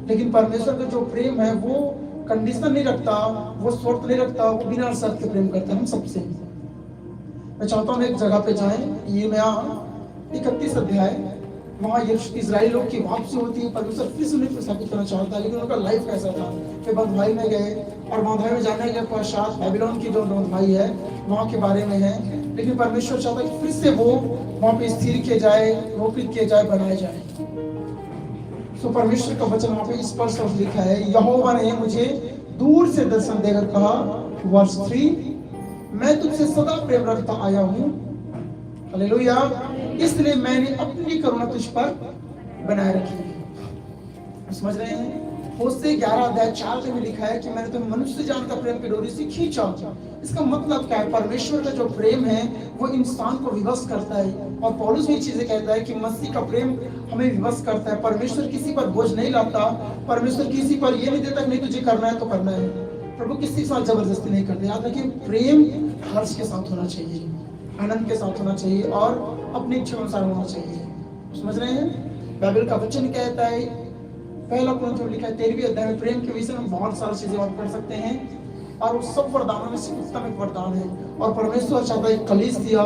लेकिन परमेश्वर का जो प्रेम है वो कंडीशन नहीं रखता, वो शर्त नहीं रखता, वो बिना शर्त के प्रेम करता है हम सबसे। मैं चाहता हूँ एक जगह पे जाएं, ये मैं 31 अध्याय, वहाँ ये इजराइल लोग की वापसी होती है, परमेश्वर फिर से उन्हें प्रस्थापित करना चाहता है, लेकिन उनका लाइफ कैसा था। वे बंधुआई में गए, और बंधुआई में जाने के पश्चात बेबीलोन की जो बंधुआई है वहाँ के बारे में है, लेकिन परमेश्वर चाहता है कि फिर से वो वहाँ पे स्थिर किए जाए, रोपित किए जाए, बनाए जाए। तो परमेश्वर का वचन वहाँ पे स्पष्ट और लिखा है, यहोवा ने मुझे दूर से दर्शन देकर कहा, वर्ष 3, मैं तुझसे सदा प्रेम रखता आया हूँ, हालेलुया, इसलिए मैंने अपनी करुणा तुझ पर बनाए रखी है। समझ रहे हैं? होशे 11:4 में लिखा है कि मैंने तुम्हें मनुष्य जान का प्रेम की डोरी से खींचा। इसका मतलब क्या है? परमेश्वर का जो प्रेम है वो इंसान को विवश करता है, और पौलुस भी चीजें कहता है कि मसीह का प्रेम हमें विवश करता है। परमेश्वर किसी पर बोझ नहीं लाता, परमेश्वर किसी पर ये नहीं देता नहीं तुझे करना है तो करना है। प्रभु किसी के साथ जबरदस्ती नहीं करते। याद रखिए, प्रेम हर्ष के साथ होना चाहिए, आनंद के साथ होना चाहिए, और अपनी इच्छा अनुसार होना चाहिए। समझ रहे हैं? बाइबल का वचन कहता है, पहला कुरिन्थियों में लिखा है 13वें अध्याय में, प्रेम के विषय में बहुत सारी चीजें बात कर सकते हैं, और उस सब वरदानों में से उत्तम एक वरदान है। और परमेश्वर चाहता है कलीसिया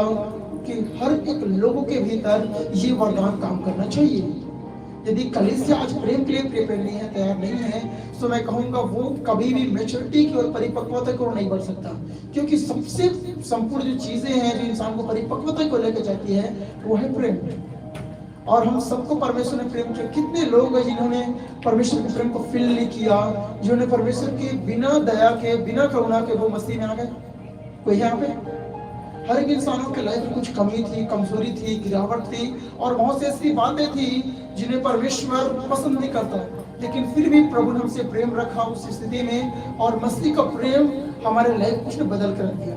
कि हर एक लोगों के भीतर ये वरदान काम करना चाहिए। यदि कलीसिया आज प्रेम के लिए प्रिपेयर नहीं है, तैयार नहीं है, तो मैं कहूंगा वो कभी भी मैच्योरिटी की और परिपक्वता की ओर नहीं बढ़ सकता, क्योंकि सबसे संपूर्ण जो चीजें हैं जो इंसान को परिपक्वता को लेकर जाती है वो है प्रेम। और हम सबको परमेश्वर ने प्रेम किया। कितने लोग हैं जिन्होंने परमेश्वर के प्रेम को फील नहीं किया, जिन्होंने परमेश्वर के बिना दया के, बिना करुणा के वो मसीह में आ गए? कोई यहाँ पे? हर एक इंसानों के लाइफ में कुछ कमी थी, कमजोरी थी, गिरावट थी, और बहुत सी ऐसी बातें थी जिन्हें परमेश्वर पसंद नहीं करता, लेकिन फिर भी प्रभु ने हमसे प्रेम रखा उस स्थिति में, और मसीह का प्रेम हमारे लाइफ कुछ ने बदल कर रख दिया।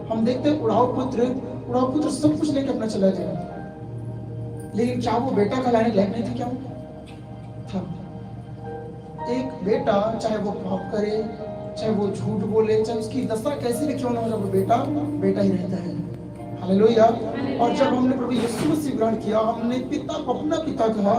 हम देखते हैं उड़ाऊ पुत्र सब कुछ लेके अपना चला गया, लेकिन क्या वो बेटा कहलाने लायक नहीं था? क्या था? एक बेटा चाहे वो पाप करे, चाहे वो झूठ बोले, चाहे उसकी दशा कैसी भी क्यों ना हो, वो बेटा बेटा ही रहता है। हालेलुया। और जब हमने प्रभु यीशु को स्वीकार किया, हमने पिता को अपना पिता कहा,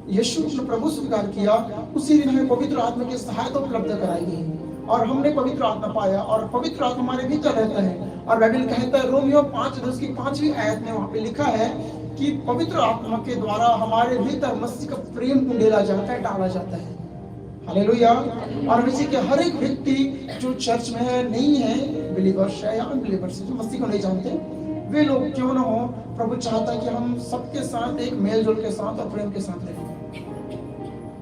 यीशु को प्रभु स्वीकार किया, उसी दिन हमें पवित्र आत्मा की सहायता उपलब्ध कराई गई, और हमने पवित्र आत्मा पाया, और पवित्र आत्मा हमारे भीतर रहता है। और बाइबल कहता है रोमियो 5:5 में वहां पे लिखा है कि पवित्र आत्मा के द्वारा हमारे भीतर मसीह का प्रेम उंडेला जाता है, डाला जाता है। हालेलुया। और मसीह के हर एक व्यक्ति जो चर्च में है, नहीं है, बिलीवर्स है या अनबिलीवर्स है, जो मसीह को नहीं जानते, वे लोग क्यों ना हो, प्रभु चाहता है कि हम सबके साथ एक मेल जोल के साथ और प्रेम के साथ रहें।